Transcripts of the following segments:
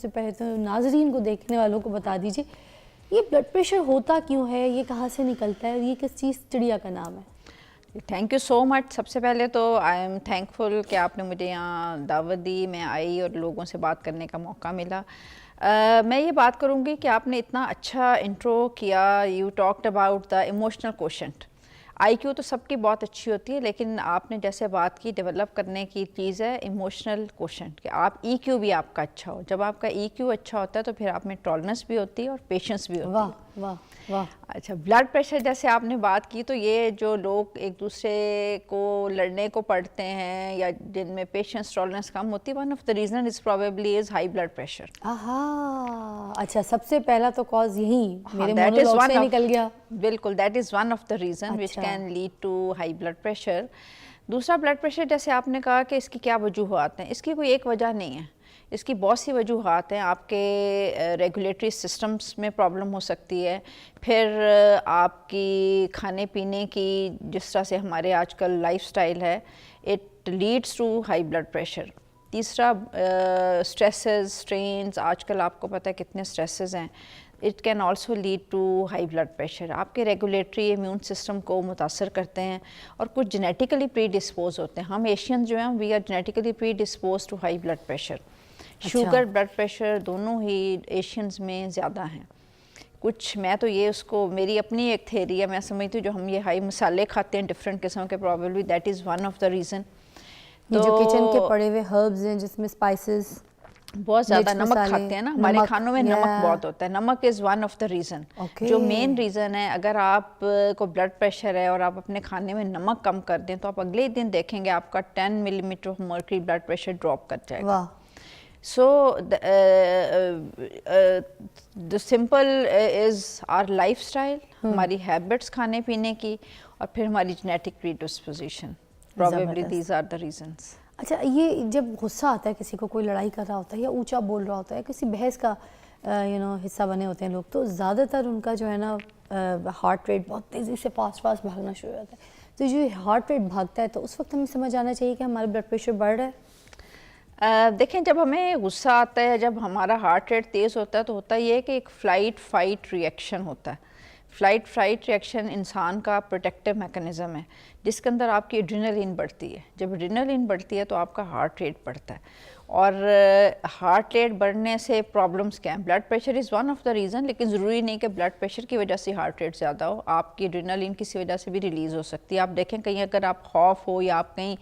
سے پہلے تو ناظرین کو دیکھنے والوں کو بتا دیجیے یہ بلڈ پریشر ہوتا کیوں ہے, یہ کہاں سے نکلتا ہے, یہ کس چیز چڑیا کا نام ہے؟ تھینک یو سو مچ. سب سے پہلے تو آئی ایم تھینک فل کہ آپ نے مجھے یہاں دعوت دی, میں آئی اور لوگوں سے بات کرنے کا موقع ملا. میں یہ بات کروں گی کہ آپ نے اتنا اچھا انٹرو کیا, you talked about the emotional quotient. IQ تو سب کی بہت اچھی ہوتی ہے, لیکن آپ نے جیسے بات کی ڈیولپ کرنے کی چیز ہے ایموشنل کوشنٹ, کہ آپ ای کیو بھی آپ کا اچھا ہو. جب آپ کا ای کیو اچھا ہوتا ہے تو پھر آپ میں ٹالرنس بھی ہوتی ہے اور پیشنس بھی ہوتی ہے. واہ واہ واہ. اچھا, بلڈ پریشر جیسے آپ نے بات کی, تو یہ جو لوگ ایک دوسرے کو لڑنے کو پڑھتے ہیں یا جن میں پیشنس ٹالرنس کم ہوتی ہے, one of the reason is probably is high blood pressure. اچھا, سب سے پہلا تو کاز یہی میرے مونولوگ سے نکل گیا. بالکل, that is one of the reason which can lead to high blood pressure. دوسرا, بلڈ پریشر جیسے آپ نے کہا کہ اس کی کیا وجوہات ہیں, اس کی کوئی ایک وجہ نہیں ہے, اس کی بہت سی وجوہات ہیں. آپ کے ریگولیٹری سسٹمز میں پرابلم ہو سکتی ہے, پھر آپ کی کھانے پینے کی جس طرح سے ہمارے آج کل لائف سٹائل ہے, it leads to high blood pressure. تیسرا, اسٹریسز اسٹرینز, آج کل آپ کو پتہ ہے کتنے اسٹریسز ہیں, it can also lead to high blood pressure. آپ کے ریگولیٹری امیون سسٹم کو متاثر کرتے ہیں, اور کچھ جینیٹیکلی پری ڈسپوز ہوتے ہیں. ہم ایشینز جو ہیں we are genetically predispose to high blood pressure. Sugar, blood pressure دونوں ہی ایشینز میں زیادہ ہیں. کچھ میں تو یہ اس کو میری اپنی ایک تھیری ہے, میں سمجھتی ہوں جو ہم یہ ہائی مسالے کھاتے ہیں ڈفرینٹ قسم کے, probably that is one of the reason. یہ جو کچن کے پڑے ہوئے ہربز ہیں جس میں اسپائسز بہت زیادہ نمک کھاتے ہیں نا, ہمارے کھانوں میں نمک بہت ہوتا ہے. نمک از ون آف دا ریزن, جو مین ریزن ہے. اگر آپ کو بلڈ پریشر ہے اور آپ اپنے کھانے میں نمک کم کر دیں تو آپ اگلے دن دیکھیں گے آپ کا 10 millimetre of mercury blood pressure drop کر جائے گا. So the simple is our lifestyle, ہماری ہیبٹس کھانے پینے کی, اور پھر ہماری genetic predisposition. Probably these are the reasons. اچھا, یہ جب غصہ آتا ہے کسی کو, کوئی لڑائی کر رہا ہوتا ہے یا اونچا بول رہا ہوتا ہے, کسی بحث کا حصہ بنے ہوتے ہیں لوگ, تو زیادہ تر ان کا جو ہے نا ہارٹ ریٹ بہت تیزی سے فاسٹ بھاگنا شروع ہو جاتا ہے. تو جو ہارٹ ریٹ بھاگتا ہے تو اس وقت ہمیں سمجھ آنا چاہیے کہ ہمارا بلڈ پریشر بڑھ رہا ہے. دیکھیں, جب ہمیں غصہ آتا ہے, جب ہمارا ہارٹ ریٹ تیز ہوتا ہے, تو ہوتا یہ ہے کہ ایک فلائٹ فائٹ ریئیکشن ہوتا ہے. فلائٹ فائٹ ریئیکشن انسان کا پروٹیکٹیو میکانزم ہے, جس کے اندر آپ کی ایڈرینلین بڑھتی ہے. جب ایڈرینلین بڑھتی ہے تو آپ کا ہارٹ ریٹ بڑھتا ہے, اور ہارٹ ریٹ بڑھنے سے پرابلمس کیا ہیں. Blood pressure is one of the reason, لیکن ضروری نہیں کہ بلڈ پریشر کی وجہ سے ہارٹ ریٹ زیادہ ہو. آپ کی ایڈرینلین کسی وجہ سے بھی ریلیز ہو سکتی ہے. آپ دیکھیں کہیں اگر آپ خوف ہو یا آپ کہیں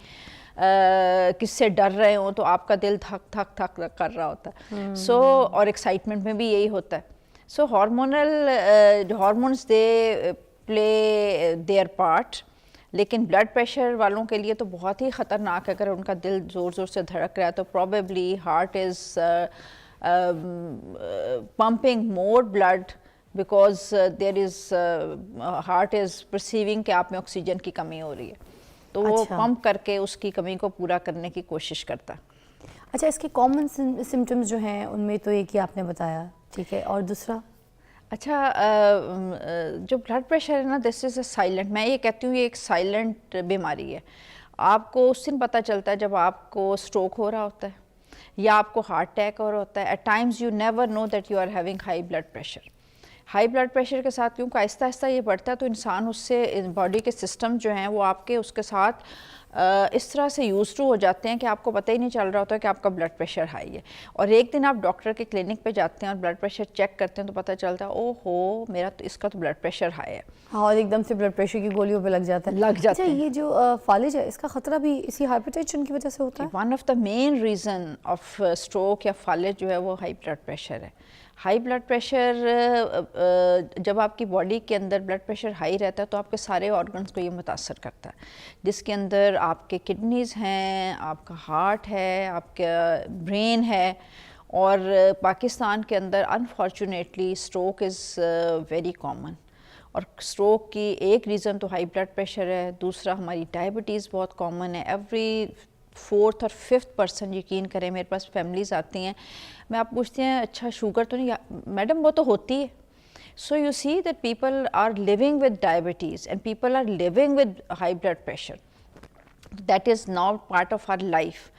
کس سے ڈر رہے ہوں تو آپ کا دل دھک دھک دھک کر رہا ہوتا ہے. سو اور ایکسائٹمنٹ میں بھی یہی ہوتا ہے. So hormones they play their part, لیکن بلڈ پریشر والوں کے لیے تو بہت ہی خطرناک ہے. اگر ان کا دل زور زور سے دھڑک رہا ہے تو probably heart is pumping more blood, because there is heart is perceiving کہ آپ میں آکسیجن کی کمی ہو رہی ہے, تو وہ پمپ کر کے اس کی کمی کو پورا کرنے کی کوشش کرتا ہے. اچھا, اس کے کامن سمٹمز جو ہیں ان میں تو ایک ہی آپ نے بتایا, ٹھیک ہے, اور دوسرا؟ اچھا, جو بلڈ پریشر ہے نا, دس از اے سائلنٹ, میں یہ کہتی ہوں یہ ایک سائلنٹ بیماری ہے. آپ کو اس دن پتہ چلتا ہے جب آپ کو اسٹروک ہو رہا ہوتا ہے یا آپ کو ہارٹ اٹیک ہو رہا ہوتا ہے. At times you never know that you are having high blood pressure. High blood pressure کے ساتھ کیونکہ آہستہ آہستہ یہ بڑھتا ہے, تو انسان اس سے باڈی کے سسٹم جو ہیں وہ آپ کے اس کے ساتھ اس طرح سے یوز ٹو ہو جاتے ہیں کہ آپ کو پتہ ہی نہیں چل رہا ہوتا کہ آپ کا بلڈ پریشر ہائی ہے. اور ایک دن آپ ڈاکٹر کے کلینک پہ جاتے ہیں اور بلڈ پریشر چیک کرتے ہیں تو پتہ چلتا ہے او ہو میرا تو اس کا تو بلڈ پریشر ہائی ہے. ہاں, اور ایک دم سے بلڈ پریشر کی گولیوں پہ لگ جاتا ہے. اچھا, یہ جو فالج ہے اس کا خطرہ بھی اسی ہائپر ٹینشن کی وجہ سے ہوتا ہے؟ One of the main reason of stroke یا فالج جو ہے وہ ہائی بلڈ پریشر ہے. ہائی بلڈ پریشر, جب آپ کی باڈی کے اندر بلڈ پریشر ہائی رہتا ہے تو آپ کے سارے آرگنز کو یہ متاثر کرتا ہے, جس کے اندر آپ کے کڈنیز ہیں, آپ کا ہارٹ ہے, آپ کا برین ہے. اور پاکستان کے اندر unfortunately stroke is very common, اور اسٹروک کی ایک ریزن تو ہائی بلڈ پریشر ہے. دوسرا ہماری ڈائبٹیز بہت کامن ہے. ایوری 4th اور 5th پرسن, یقین کریں میرے پاس فیملیز آتی ہیں, میں آپ پوچھتے ہیں اچھا شوگر تو نہیں, میڈم وہ تو ہوتی ہے. So you see that people are living with diabetes and people are living with high blood pressure. That is now part of our life.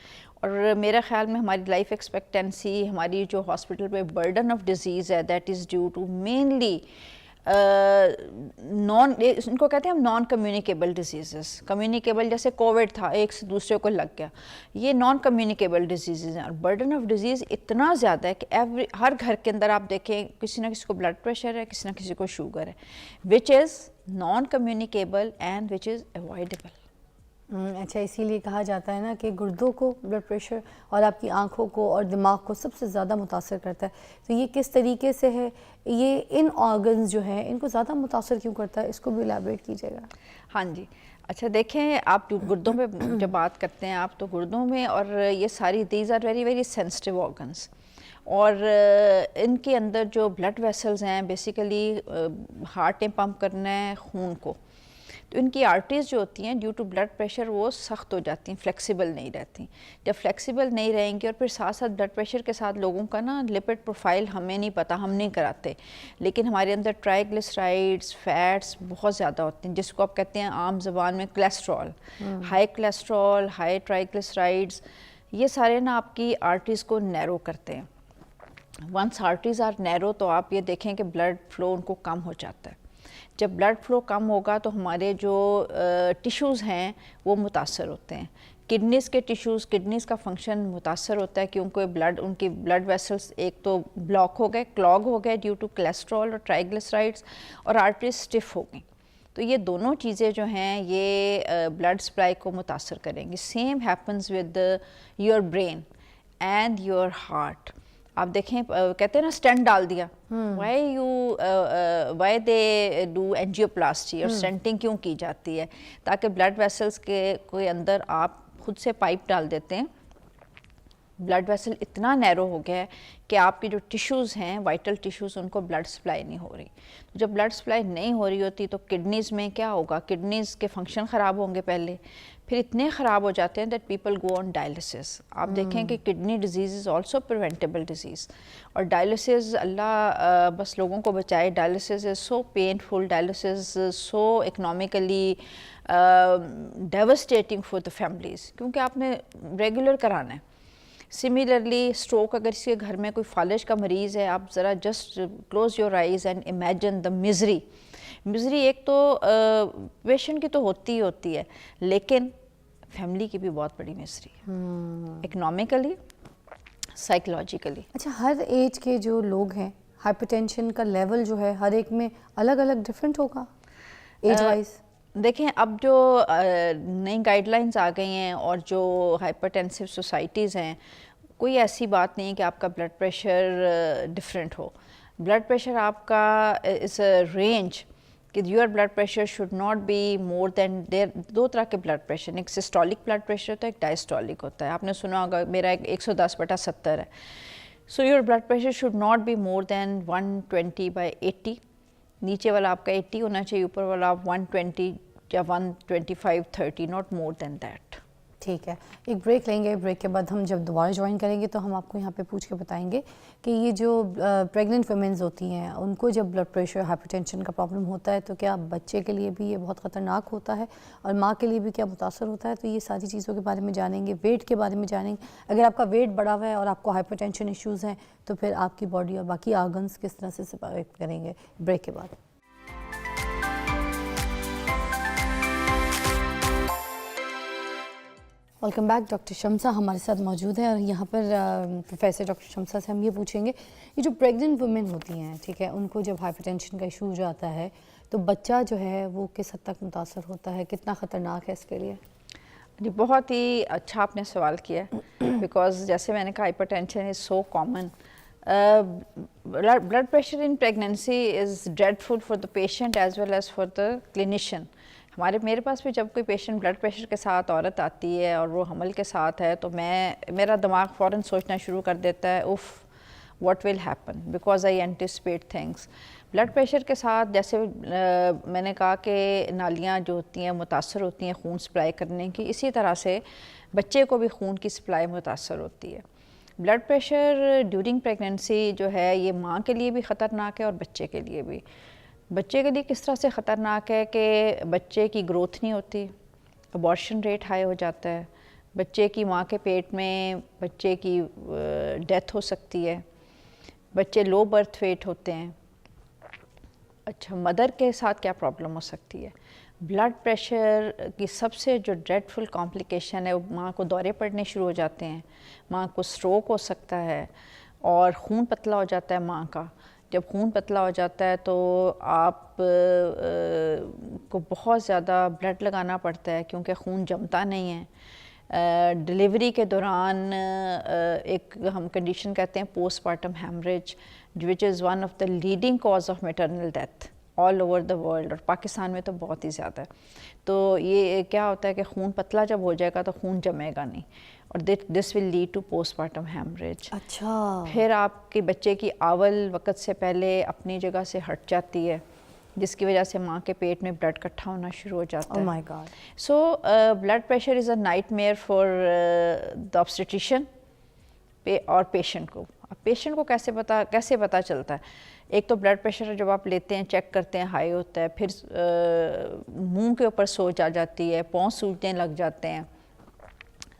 اور میرا خیال میں ہماری لائف ایکسپیکٹنسی, ہماری جو ہاسپٹل پہ برڈن آف ڈیزیز ہے, that is due to mainly ان کو کہتے ہیں ہم نان کمیونیکیبل ڈیزیزز. کمیونیکیبل جیسے کووڈ تھا, ایک سے دوسرے کو لگ گیا, یہ نان کمیونیکیبل ڈیزیزز ہیں. اور برڈن آف ڈیزیز اتنا زیادہ ہے کہ ہر گھر کے اندر آپ دیکھیں کسی نہ کسی کو بلڈ پریشر ہے, کسی نہ کسی کو شوگر ہے, which is non communicable and which is avoidable. اچھا, اسی لیے کہا جاتا ہے نا کہ گردوں کو بلڈ پریشر اور آپ کی آنکھوں کو اور دماغ کو سب سے زیادہ متاثر کرتا ہے. تو یہ کس طریقے سے ہے, یہ ان آرگنز جو ہیں ان کو زیادہ متاثر کیوں کرتا ہے, اس کو بھی الیبریٹ کیجیے گا. ہاں جی, اچھا دیکھیں آپ گردوں پہ جب بات کرتے ہیں آپ, تو گردوں میں اور یہ ساری these are very very sensitive organs, اور ان کے اندر جو بلڈ ویسلز ہیں بیسیکلی ہارٹ نے پمپ کرنا ہے خون کو, تو ان کی آرٹریز جو ہوتی ہیں ڈیو ٹو بلڈ پریشر وہ سخت ہو جاتی ہیں, فلیکسیبل نہیں رہتی. جب فلیکسیبل نہیں رہیں گی, اور پھر ساتھ ساتھ بلڈ پریشر کے ساتھ لوگوں کا نا لپڈ پروفائل ہمیں نہیں پتہ, ہم نہیں کراتے, لیکن ہمارے اندر ٹرائیگلسرائڈس, فیٹس بہت زیادہ ہوتے ہیں, جس کو آپ کہتے ہیں عام زبان میں کولیسٹرول. ہائی کولیسٹرول, ہائی ٹرائیگلسرائڈس, یہ سارے نا آپ کی آرٹریز کو نیرو کرتے ہیں. ونس آرٹریز آر نیرو, تو آپ یہ دیکھیں کہ بلڈ فلو ان کو کم ہو جاتا ہے. جب بلڈ فلو کم ہوگا تو ہمارے جو ٹیشوز ہیں وہ متاثر ہوتے ہیں. کڈنیز کے ٹیشوز, کڈنیز کا فنکشن متاثر ہوتا ہے, کیونکہ ان کی بلڈ ویسلز ایک تو بلاک ہو گئے, کلاگ ہو گئے ڈیو ٹو کولیسٹرول اور ٹرائیگلسرائڈس, اور آرٹریز اسٹف ہو گئیں. تو یہ دونوں چیزیں جو ہیں یہ بلڈ سپلائی کو متاثر کریں گی. Same happens with your brain and your heart. آپ دیکھیں کہتے ہیں نا اسٹینٹ ڈال دیا, وائی دے ڈو اینجیوپلاسٹی, اور اسٹینٹنگ کیوں کی جاتی ہے, تاکہ بلڈ ویسلز کے اندر آپ خود سے پائپ ڈال دیتے ہیں. بلڈ ویسل اتنا نیرو ہو گیا ہے کہ آپ کی جو ٹیشوز ہیں, وائٹل ٹیشوز, ان کو بلڈ سپلائی نہیں ہو رہی. جب بلڈ سپلائی نہیں ہو رہی ہوتی تو کڈنیز میں کیا ہوگا, کڈنیز کے فنکشن خراب ہوں گے پہلے, پھر اتنے خراب ہو جاتے ہیں that people go on dialysis. آپ دیکھیں کہ kidney disease is also preventable disease, اور ڈائلسس اللہ بس لوگوں کو بچائے. Dialysis is so painful, dialysis so economically devastating for the families, کیونکہ آپ نے ریگولر کرانا ہے. سملرلی اسٹروک, اگر اس کے گھر میں کوئی فالج کا مریض ہے, آپ ذرا just close your eyes and imagine the misery. ایک تو پیشنٹ کی تو ہوتی ہی ہوتی ہے, لیکن فیملی کی بھی بہت بڑی مزری ہے, اکنامکلی, سائیکولوجیکلی. اچھا, ہر ایج کے جو لوگ ہیں ہائپر ٹینشن کا لیول جو ہے ہر ایک میں الگ الگ ڈفرینٹ ہوگا ایج وائز؟ دیکھیں اب جو نئی گائیڈ لائنز آ گئی ہیں, اور جو ہائپر ٹینسو سوسائٹیز ہیں, کوئی ایسی بات نہیں کہ آپ کا بلڈ پریشر ڈفرینٹ ہو. بلڈ پریشر آپ کا از اے رینج, کہ your blood pressure should not be more than, دو طرح کے بلڈ پریشر, ایک سسٹولک بلڈ پریشر ہوتا ہے, ایک ڈائسٹولک ہوتا ہے. آپ نے سنا ہوگا میرا 110/70 ہے. So your blood pressure should not be more than 120/80. نیچے والا آپ کا 80 ہونا چاہیے, اوپر والا 120 یا 125/30, ناٹ مور دین دیٹ. ٹھیک ہے, ایک بریک لیں گے. بریک کے بعد ہم جب دوبارہ جوائن کریں گے تو ہم آپ کو یہاں پہ پوچھ کے بتائیں گے کہ یہ جو پریگننٹ ویمنز ہوتی ہیں ان کو جب بلڈ پریشر, ہائپر ٹینشن کا پرابلم ہوتا ہے تو کیا بچے کے لیے بھی یہ بہت خطرناک ہوتا ہے, اور ماں کے لیے بھی کیا متاثر ہوتا ہے. تو یہ ساری چیزوں کے بارے میں جانیں گے, ویٹ کے بارے میں جانیں گے. اگر آپ کا ویٹ بڑا ہوا ہے اور آپ کو ہائپر ٹینشن ایشوز ہیں تو پھر آپ کی باڈی اور باقی آرگنس کس طرح سے سپورٹ کریں گے. بریک کے بعد. Welcome back. ڈاکٹر شمسہ ہمارے ساتھ موجود ہیں, اور یہاں پر پروفیسر ڈاکٹر شمسہ سے ہم یہ پوچھیں گے, یہ جو پریگننٹ وومن ہوتی ہیں, ٹھیک ہے, ان کو جب ہائپر ٹینشن کا ایشو ہو جاتا ہے تو بچہ جو ہے وہ کس حد تک متاثر ہوتا ہے, کتنا خطرناک ہے اس کے لیے؟ جی بہت ہی اچھا آپ نے سوال کیا, بیکاز جیسے میں نے کہا hypertension is so common. Blood pressure in pregnancy is dreadful for the patient as well as for the clinician. میرے پاس بھی جب کوئی پیشنٹ بلڈ پریشر کے ساتھ عورت آتی ہے اور وہ حمل کے ساتھ ہے, تو میرا دماغ فوراً سوچنا شروع کر دیتا ہے, of what will happen, because I anticipate things. Blood pressure کے ساتھ جیسے میں نے کہا کہ نالیاں جو ہوتی ہیں متاثر ہوتی ہیں خون سپلائی کرنے کی, اسی طرح سے بچے کو بھی خون کی سپلائی متاثر ہوتی ہے. بلڈ پریشر ڈیورنگ پریگنینسی جو ہے یہ ماں کے لیے بھی خطرناک ہے اور بچے کے لیے بھی. بچے کے لیے کس طرح سے خطرناک ہے کہ بچے کی گروتھ نہیں ہوتی, ابارشن ریٹ ہائی ہو جاتا ہے, بچے کی ماں کے پیٹ میں بچے کی ڈیتھ ہو سکتی ہے، بچے لو برتھ ویٹ ہوتے ہیں. اچھا مدر کے ساتھ کیا پرابلم ہو سکتی ہے؟ بلڈ پریشر کی سب سے جو ڈریڈفل کمپلیکیشن ہے وہ ماں کو دورے پڑنے شروع ہو جاتے ہیں، ماں کو سٹروک ہو سکتا ہے اور خون پتلا ہو جاتا ہے ماں کا. جب خون پتلا ہو جاتا ہے تو آپ کو بہت زیادہ بلڈ لگانا پڑتا ہے کیونکہ خون جمتا نہیں ہے. ڈلیوری کے دوران ایک ہم کنڈیشن کہتے ہیں post partum haemorrhage which is one of the leading cause of maternal death all over the world, اور پاکستان میں تو بہت ہی زیادہ ہے. تو یہ کیا ہوتا ہے کہ خون پتلا جب ہو جائے گا تو خون جمے گا نہیں، اور this will lead to postpartum haemorrhage. اچھا پھر آپ کے بچے کی آول وقت سے پہلے اپنی جگہ سے ہٹ جاتی ہے جس کی وجہ سے ماں کے پیٹ میں بلڈ اکٹھا ہونا شروع ہو جاتا ہے. Oh my God. So blood pressure is a nightmare for the obstetrician اور پیشنٹ کو. پیشنٹ کو کیسے پتہ چلتا ہے؟ ایک تو بلڈ پریشر جب آپ لیتے ہیں چیک کرتے ہیں ہائی ہوتا ہے، پھر منہ کے اوپر سوج آ جاتی ہے، پاؤں سوجنے لگ جاتے ہیں،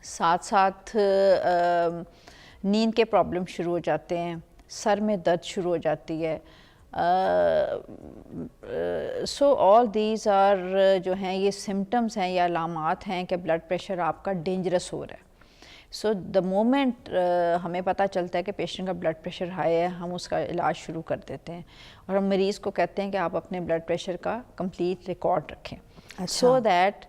ساتھ ساتھ نیند کے پرابلم شروع ہو جاتے ہیں، سر میں درد شروع ہو جاتی ہے. سو آل دیز آر جو ہیں یہ سمٹمز ہیں یا علامات ہیں کہ بلڈ پریشر آپ کا ڈینجرس ہو رہا ہے. سو دا مومنٹ ہمیں پتہ چلتا ہے کہ پیشنٹ کا بلڈ پریشر ہائی ہے، ہم اس کا علاج شروع کر دیتے ہیں اور ہم مریض کو کہتے ہیں کہ آپ اپنے بلڈ پریشر کا کمپلیٹ ریکارڈ رکھیں so that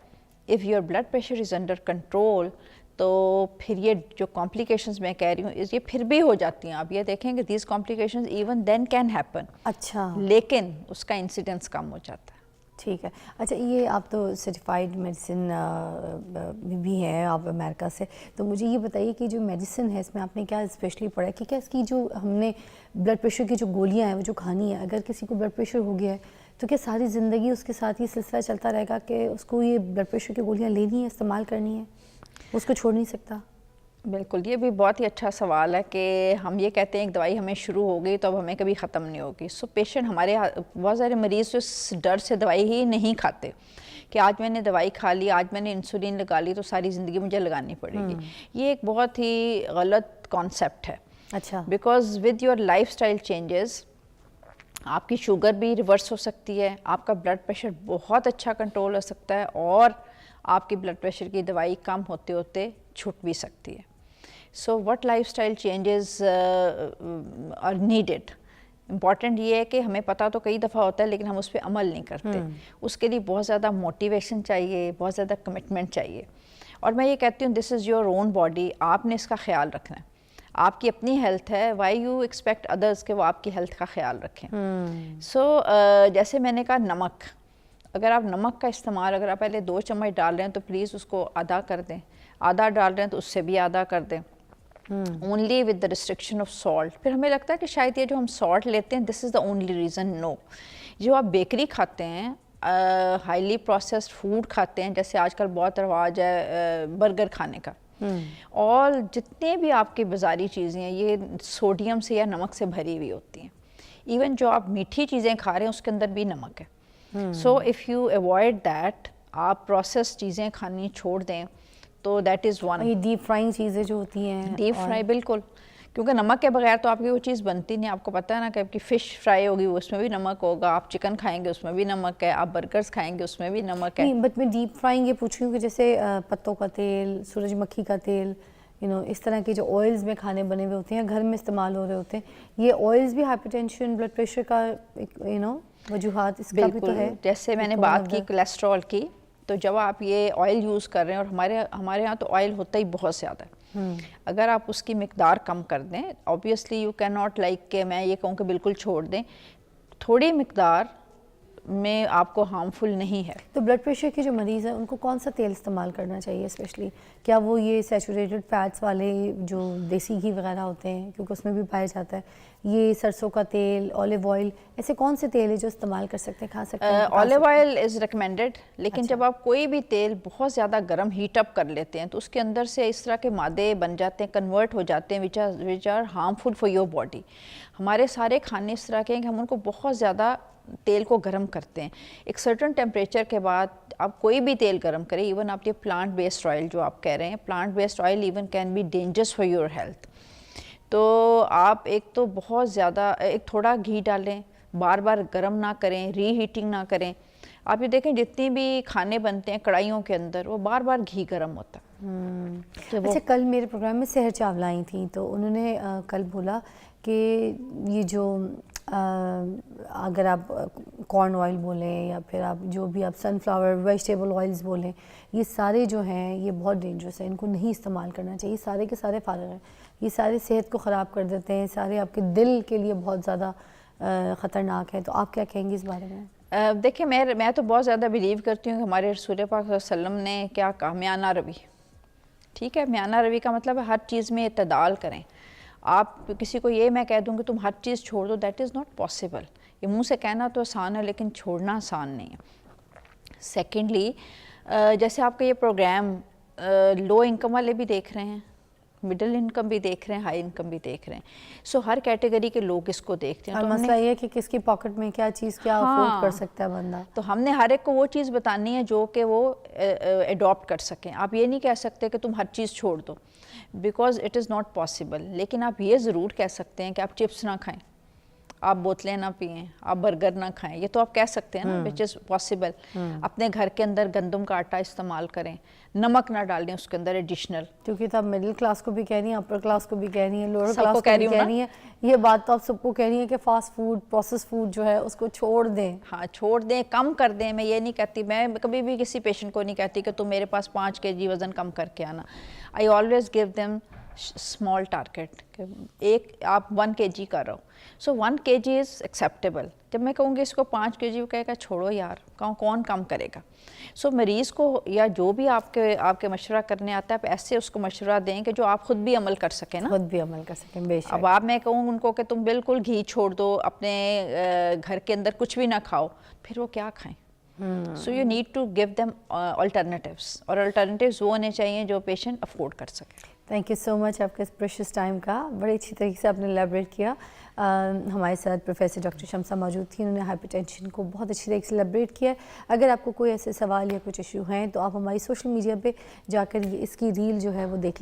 if your blood pressure is under control. تو پھر یہ جو کمپلیکیشنز میں کہہ رہی ہوں یہ پھر بھی ہو جاتی ہیں. آپ یہ دیکھیں کہ these complications even then can happen. اچھا لیکن اس کا انسیڈنس کم ہو جاتا ہے. ٹھیک ہے. اچھا یہ آپ تو سرٹیفائڈ میڈیسن بھی ہیں آپ امریکہ سے، تو مجھے یہ بتائیے کہ جو میڈیسن ہے اس میں آپ نے کیا اسپیشلی پڑھا ہے کہ کیا اس کی جو ہم نے بلڈ پریشر کی جو گولیاں ہیں وہ جو کھانی ہے، اگر کسی کو بلڈ پریشر ہو گیا ہے تو کیا ساری زندگی اس کے ساتھ یہ سلسلہ چلتا رہے گا کہ اس کو یہ بلڈ پریشر کی گولیاں لینی ہیں، استعمال کرنی ہے، اس کو چھوڑ نہیں سکتا؟ بالکل، یہ بھی بہت ہی اچھا سوال ہے کہ ہم یہ کہتے ہیں ایک دوائی ہمیں شروع ہو گئی تو اب ہمیں کبھی ختم نہیں ہوگی. سو پیشنٹ ہمارے بہت سارے مریض اس ڈر سے دوائی ہی نہیں کھاتے کہ آج میں نے دوائی کھا لی، آج میں نے انسولین لگا لی تو ساری زندگی مجھے لگانی پڑے گی. یہ ایک بہت ہی غلط کانسیپٹ ہے. اچھا. Because with your life style changes آپ کی شوگر بھی ریورس ہو سکتی ہے، آپ کا بلڈ پریشر بہت اچھا کنٹرول ہو سکتا ہے اور آپ کی بلڈ پریشر کی دوائی کم ہوتے ہوتے چھٹ بھی سکتی ہے. So what lifestyle changes are needed. Important یہ ہے کہ ہمیں پتہ تو کئی دفعہ ہوتا ہے لیکن ہم اس پہ عمل نہیں کرتے. اس کے لیے بہت زیادہ موٹیویشن چاہیے، بہت زیادہ کمٹمنٹ چاہیے. اور میں یہ کہتی ہوں دس از یور اون باڈی، آپ نے اس کا خیال رکھنا ہے. آپ کی اپنی ہیلتھ ہے، وائی یو ایکسپیکٹ ادرس کہ وہ آپ کی ہیلتھ کا خیال رکھیں. سو جیسے میں نے کہا نمک، اگر آپ نمک کا استعمال اگر آپ پہلے 2 چمچ ڈال رہے ہیں تو پلیز اس کو آدھا کر دیں، آدھا ڈال رہے ہیں تو اس سے بھی آدھا کر دیں. Only with the restriction of salt. پھر ہمیں لگتا ہے کہ شاید یہ جو ہم سالٹ لیتے ہیں دس از دا اونلی ریزن. نو. جو آپ بیکری کھاتے ہیں، ہائیلی پروسیسڈ فوڈ کھاتے ہیں، جیسے آج کل بہت رواج ہے برگر کھانے کا، اور جتنے بھی آپ کی بازاری چیزیں ہیں یہ سوڈیم سے یا نمک سے بھری ہوئی ہوتی ہیں. ایون جو آپ میٹھی چیزیں کھا رہے ہیں اس کے اندر بھی نمک ہے. So if you avoid that, آپ پروسیس چیزیں کھانی چھوڑ دیں تو دیٹ از ون. یہ ڈیپ فرائنگ چیزیں جو ہوتی ہیں، ڈیپ فرائی، بالکل، کیونکہ نمک کے بغیر تو آپ کی وہ چیز بنتی نہیں. آپ کو پتہ ہے نا کہ آپ کی فش فرائی ہوگی اس میں بھی نمک ہوگا، آپ چکن کھائیں گے اس میں بھی نمک ہے، آپ برگرز کھائیں گے اس میں بھی نمک ہے. نہیں بٹ میں ڈیپ فرائنگ یہ پوچھ رہی ہوں کہ جیسے پتوں کا تیل، سورج مکھی کا تیل، اس طرح کے جو آئلز میں کھانے بنے ہوئے ہوتے ہیں، گھر میں استعمال ہو رہے ہوتے ہیں، یہ آئلز بھی ہائپر ٹینشن، بلڈ پریشر کا وجوہات اس کا بھی تو ہے. جیسے میں نے بات کی کولیسٹرول کی، تو جب آپ یہ آئل یوز کر رہے ہیں، اور ہمارے ہاں تو آئل ہوتا ہی بہت زیادہ ہے، اگر آپ اس کی مقدار کم کر دیں، obviously you cannot like کہ میں یہ کہوں کہ بالکل چھوڑ دیں، تھوڑی مقدار میں آپ کو ہارمفل نہیں ہے. تو بلڈ پریشر کے جو مریض ہیں ان کو کون سا تیل استعمال کرنا چاہیے اسپیشلی؟ کیا وہ یہ سیچوریٹڈ فیٹس والے جو دیسی گھی وغیرہ ہوتے ہیں کیونکہ اس میں بھی پایا جاتا ہے، یہ سرسوں کا تیل، اولیو آئل، ایسے کون سے تیل ہے جو استعمال کر سکتے ہیں، کھا سکتے ہیں؟ اولیو آئل از ریکمینڈیڈ، لیکن جب آپ کوئی بھی تیل بہت زیادہ گرم ہیٹ اپ کر لیتے ہیں تو اس کے اندر سے اس طرح کے مادے بن جاتے ہیں، کنورٹ ہو جاتے ہیں which are harmful for your body. ہمارے سارے کھانے اس طرح کے ہیں کہ ہم ان کو بہت زیادہ تیل کو گرم کرتے ہیں. ایک سرٹن ٹیمپریچر کے بعد آپ کوئی بھی تیل گرم کریں, ایون آپ یہ پلانٹ بیسڈ آئل جو آپ کہہ رہے ہیں, plant based oil even can be dangerous for your health. تو آپ ایک تو بہت زیادہ ایک تھوڑا گھی ڈالیں, بار بار گرم نہ کریں, ری ہیٹنگ نہ کریں. آپ یہ دیکھیں جتنی بھی کھانے بنتے ہیں کڑھائیوں کے اندر وہ بار بار گھی گرم ہوتا ہے. اچھا, کل میرے پروگرام میں سحر چاولہ آئی تھیں تو انہوں نے کل بولا کہ یہ جو اگر آپ کارن آئل بولیں یا پھر آپ جو بھی آپ سن فلاور ویجیٹیبل آئلز بولیں, یہ سارے جو ہیں یہ بہت ڈینجرس ہیں, ان کو نہیں استعمال کرنا چاہیے. سارے کے سارے فارغ ہیں, یہ سارے صحت کو خراب کر دیتے ہیں, سارے آپ کے دل کے لیے بہت زیادہ خطرناک ہیں. تو آپ کیا کہیں گے اس بارے میں؟ دیکھیں میں تو بہت زیادہ بلیو کرتی ہوں کہ ہمارے رسول پاک صلی اللہ علیہ وسلم نے کیا کہا, میانہ روی. ٹھیک ہے, میانہ روی کا مطلب ہے ہر چیز میں اعتدال کریں. آپ کسی کو یہ میں کہہ دوں کہ تم ہر چیز چھوڑ دو, دیٹ از ناٹ پاسبل. یہ منہ سے کہنا تو آسان ہے لیکن چھوڑنا آسان نہیں ہے. سیکنڈلی, جیسے آپ کا یہ پروگرام لو انکم والے بھی دیکھ رہے ہیں, مڈل انکم بھی دیکھ رہے ہیں, ہائی انکم بھی دیکھ رہے ہیں. سو ہر کیٹیگری کے لوگ اس کو دیکھتے ہیں. اور مسئلہ یہ ہے کہ کس کی پاکٹ میں کیا چیز کیا افورڈ کر سکتا ہے بندہ. تو ہم نے ہر ایک کو وہ چیز بتانی ہے جو کہ وہ اڈاپٹ کر سکیں. آپ یہ نہیں کہہ سکتے کہ تم ہر چیز چھوڑ دو, because it is not possible. لیکن آپ یہ ضرور کہہ سکتے ہیں کہ آپ چپس نہ کھائیں, آپ بوتلیں نہ پئیں, آپ برگر نہ کھائیں. یہ تو آپ کہہ سکتے ہیں نا, وچ از پاسبل. اپنے گھر کے اندر گندم کا آٹا استعمال کریں, نمک نہ ڈالیں اس کے اندر ایڈیشنل. کیونکہ تو آپ مڈل کلاس کو بھی کہہ رہی ہیں, اپر کلاس کو بھی کہہ رہی ہیں, لوور کلاس کو بھی کہہ رہی ہیں. یہ بات تو آپ سب کو کہہ رہی ہیں کہ فاسٹ فوڈ, پروسیس فوڈ جو ہے اس کو چھوڑ دیں. ہاں چھوڑ دیں, کم کر دیں. میں یہ نہیں کہتی, میں کبھی بھی کسی پیشنٹ کو نہیں کہتی کہ تم میرے پاس 5 kg وزن کم کر کے آنا. I always give them small target, کہ ایک آپ 1 kg کر رہو. سو 1 kg از ایکسیپٹیبل. جب میں کہوں گی اس کو 5 kg, وہ کہے گا چھوڑو یار, کون کم کرے گا. سو مریض کو یا جو بھی آپ کے مشورہ کرنے آتا ہے, آپ ایسے اس کو مشورہ دیں کہ جو آپ خود بھی عمل کر سکیں نا. خود بھی عمل کر سکیں, بے شک. اب آپ میں کہوں ان کو کہ تم بالکل گھی چھوڑ دو, اپنے گھر کے اندر کچھ بھی نہ کھاؤ, پھر وہ کیا کھائیں. So you need to give them alternatives, اور الٹرنیٹیوز وہ ہونے چاہیے جو پیشنٹ افورڈ کر سکے. تھینک یو سو مچ آپ کے اس پریشیس ٹائم کا. بڑی اچھی طریقے سے آپ نے ایلیبریٹ کیا. ہمارے ساتھ پروفیسر ڈاکٹر شمسہ موجود تھیں, انہوں نے ہائپر ٹینشن کو بہت اچھی طریقے سے ایلیبریٹ کیا. اگر آپ کو کوئی ایسے سوال یا کچھ ایشو ہیں تو آپ ہماری سوشل میڈیا پہ جا کر اس کی ریل جو ہے وہ دیکھ